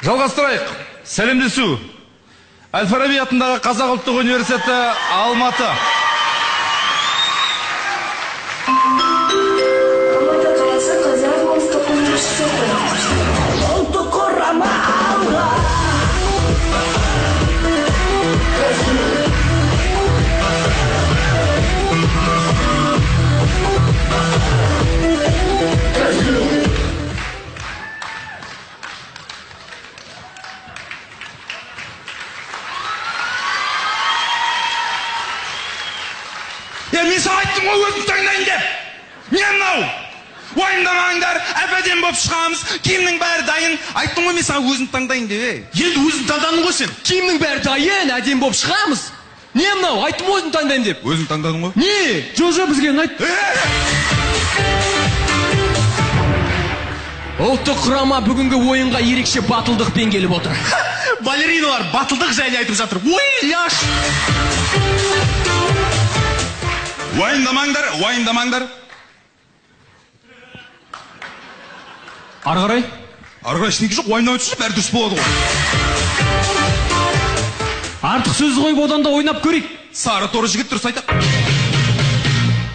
Жалғастырайық. Сәлемдесу. Әл-Фараби атындағы Қазақ ұлттық университеті, Алматы. Алматы қаласы Қазақ ұлттық университеті. Ұлттық құрама алға. Мен саған айттым ғой өзің таңдайын деп. Не мынау? Уайымдамаңдар, әп-әдемі болып шығамыз, киімнің бәрі дайын. Айттым ғой мен саған өзің таңдайын деп. Енді өзің таңдадың ғой сен. Киімнің бәрі дайын, әдемі болып шығамыз. Не мынау? Айттым ғой өзің таңдайын деп. Өзің таңдадың ғой? Не? Жо-жо бізге ұнайды. Ұлттық құрама бүгінгі ойынға ерекше батылдықпен келіп отыр. Балериналар батылдық жайлы айтып жатыр. Ой, яш! Уайымдамаңдар, уайымдамаңдар. Ары қарай? Ары қарай ештеңе жоқ, уайымдамай тұршы, бәрі дұрыс болады ғой. Артық сөз қойып одан да ойнап көрейік. Сары торы жігіт дұрыс айтады.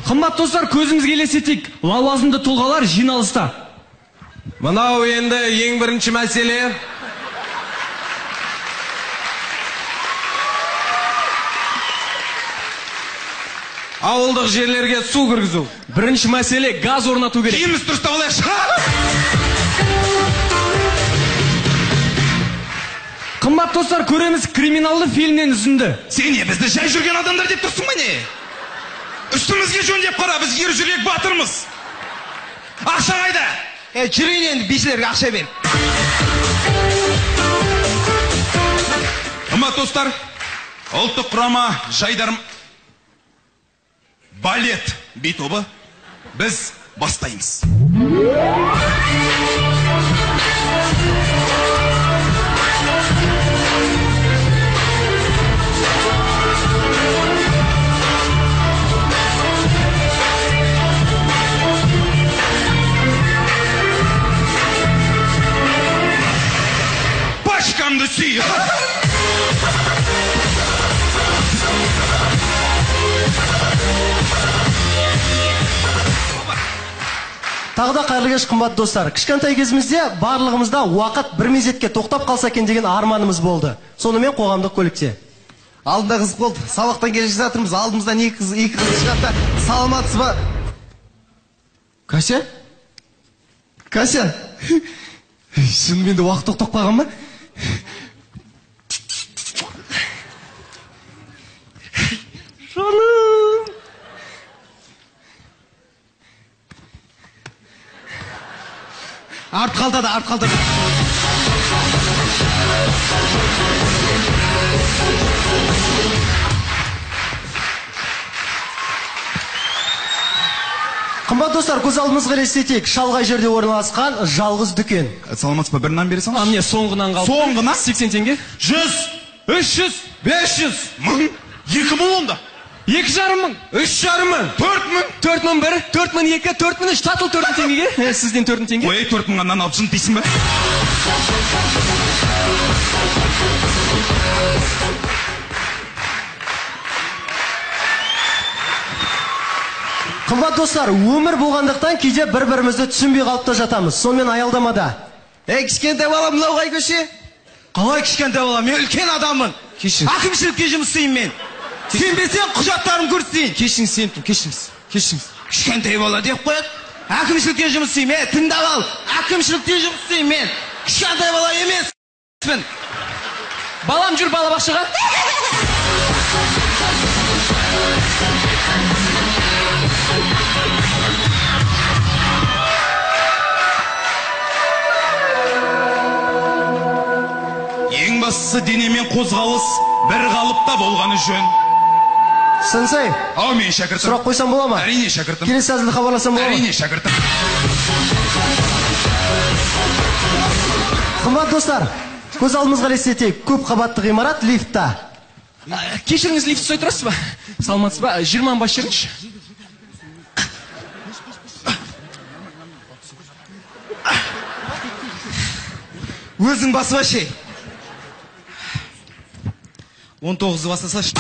Қымбат достар, көзіңізге елестетейік. Лауазымды тұлғалар жиналыста. Мынау енді ең бірінші мәселе. Ауылдық жерлерге су кіргізу. Бірінші мәселе газ орнату керек. Киіміз дұрыстап алайықшы. Қымбат достар, көреміз криминалды фильмнен үзінді. Сен не, бізді жай жүрген адамдар деп тұрсың ба не? Үстімізге жөндеп қара, біз ер жүрек батырмыз. Ақша қайда? Жүрейін енді бишілерге ақша бер. Қымбат достар, ұлттық құрама жайдарым балет би тобы, біз бастаймыз. Пашкамды сүй! Тағы да қайырлы кеш қымбат достар. Кішкентай кезімізде барлығымызда уақыт бір мезетке тоқтап қалса екен деген арманымыз болды. Сонымен қоғамдық көлікте. Алдында қызық болды. Сабақтан келе жатырмыз. Алдымыздан екі қыз шығады. Саламатсыз ба? Кася? Кася? Шынымен де уақыт тоқтап қалған ба? Жаным! Арт қалтады, арт қалтады. Қымбат достар, көз алдымызға елестетейік. Шалғай жерде орналасқан жалғыз дүкен. Саламатсыз ба, бір нан бере салшы? Міне соңғынан қалды. Соңғына? 80 теңге. 100, 300, 500, 1000, 2000 онда. 2,5 мың, 3,5 мың, 4000. 4001, 4002, 4003, татыл 4000 теңгеге. Сізден 4000 теңге. Ой, 4000 нан алып жын дейсің ба? Қымбат достар, өмір болғандықтан кейде бір-бірімізді түсінбей қалып та жатамыз. Сонымен аялдамада. Кішкентай бала мынау қай көше? Қалай кішкентай бала? Мен үлкен адаммын. Әкімшілікке жұмыс істеймін мен. Сенбесең құжаттарым көрсетейін. Кешіңіз, сен тұр, кешіңіз. Кішкентай бала деп қояды. Әкімшілікте жұмыс істеймін. Тыңдап ал. Әкімшілікте жұмыс істеймін мен. Кішкентай бала емеспін. Балам жүр балабақшаға. Ең бастысы денемен қозғалыс бір қалыпта болғаны жөн. Сенсей, Ау, мен шәкіртім. сұрақ қойсам бола ма? Әрине шәкіртім. Келесі әзілді хабарласам бола ма? Әрине шәкіртім. Қымбат достар, көз алдымызға елестетейік. Көп қабатты ғимарат лифтта. Кешіріңіз, лифт ұстай тұрасыз ба? Саламатсыз ба? 20 бас жеріңізші. Өзің басып ше. 19-ы бастасашы.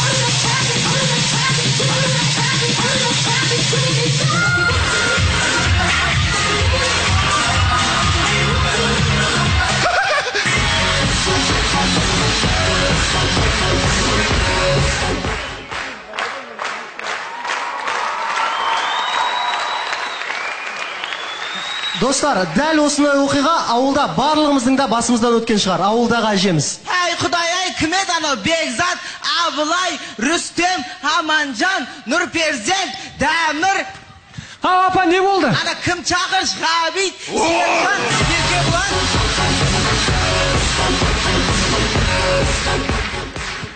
Достар, дәл осындай оқиға ауылда барлығымыздың да басымыздан өткен шығар. Ауылдағы әжеміз. Ай құдай, ай кім еді анау? Бекзат, Абылай, Рүстем, Аманжан, Нұрперзент, Дәмір. Апа, не болды? Ана кім Чағыш, Ғабит, Серхан, Еркебұлан.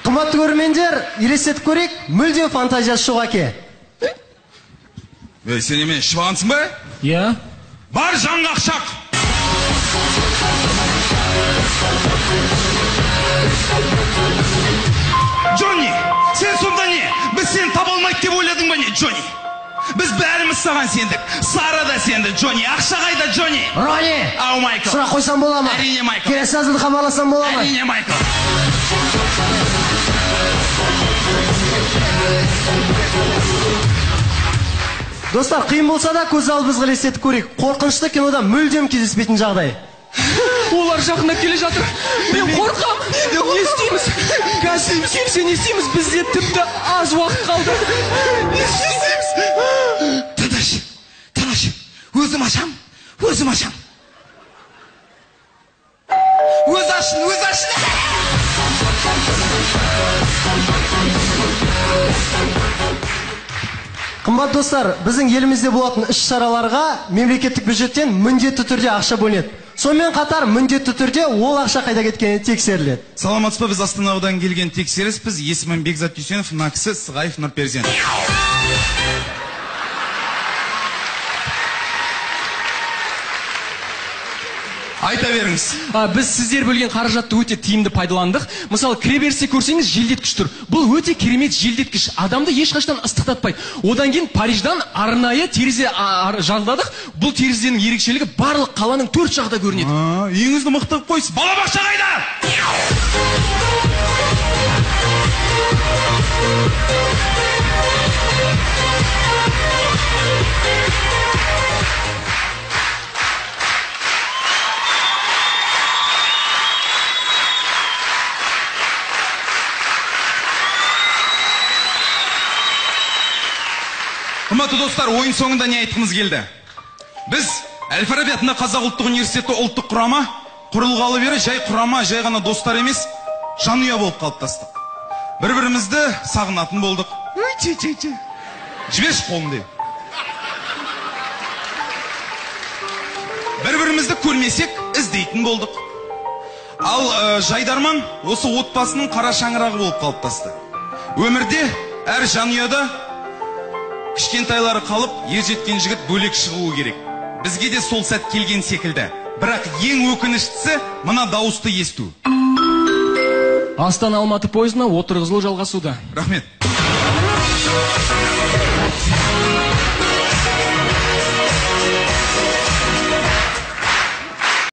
Қымбатты көрермендер, елестетіп көрейік, мүлде фантазиясы жоқ әке. Сен емен шыбағансың ба? Иә. Бар жаңғақшақ. Джонни, сен сонда не? Біз сен таба алмайды деп ойладың ба не, Джонни? Біз бәріміз саған сендік. Сара да сенді, Джонни. Ақша қайда, Джонни? Рони! Ау, Майкл. Сұрақ қойсам бола ма? Әрине, Майкл. Келесі әзілді хабарласам бола ма? Әрине, Майкл. Достар, қиын болса да көз алдымызға елестетіп көрейік. Қорқынышты кинода мүлдем кездеспейтін жағдай. Олар жақындап келе жатыр. Мен қорқам. Не істейміз? Кәсім, сен не істейміз? Бізде тіпті аз уақыт қалды. Не істейміз? Тыныш. Өзім ашам. Өз ашын. Қымбат достар, біздің елімізде болатын іс-шараларға мемлекеттік бюджеттен міндетті түрде ақша бөлінеді. Сонымен қатар міндетті түрде ол ақша қайда кеткені тексеріледі. Саламатсыз ба, біз Астанадан келген тексеріспіз. Есімім Бекзат Дүйсенов, мына кісі Сығаев Нұрперзент. Айта беріңіз. Біз сіздер бөлген қаражатты өте тиімді пайдаландық. Мысалы, кіреберісте көрсеңіз желдеткіш тұр. Бұл өте керемет желдеткіш. Адамды ешқашан ыстықтатпайды. Одан кейін Париждан арнайы терезе жалдадық. Бұл терезенің ерекшелігі барлық қаланың 4 жағда көрінеді. Үйіңізді мықтап қойсыз. Балабақша қайда? Қымбатты достар, ойын соңында не айтқымыз келді? Біз Әл-Фараби атындағы Қазақ ұлттық университеті ұлттық құрама құрылғалы бері жай құрама, жай ғана достар емес, жанұя болып қалыптастық. Бір-бірімізді сағынатын болдық. Жіберші қолыңды. Бір-бірімізді көрмесек, іздейтін болдық. Ал Жайдарман осы отбасының қара шаңырағы болып қалыптасты. Өмірде әр жанұяда кішкентайлары қалып, ер жеткен жігіт бөлек шығуы керек. Бізге де сол сәт келген секілді. Бірақ ең өкініштісі мына дауысты есту. Астана Алматы пойызына отырғызылу жалғасуда. Рахмет.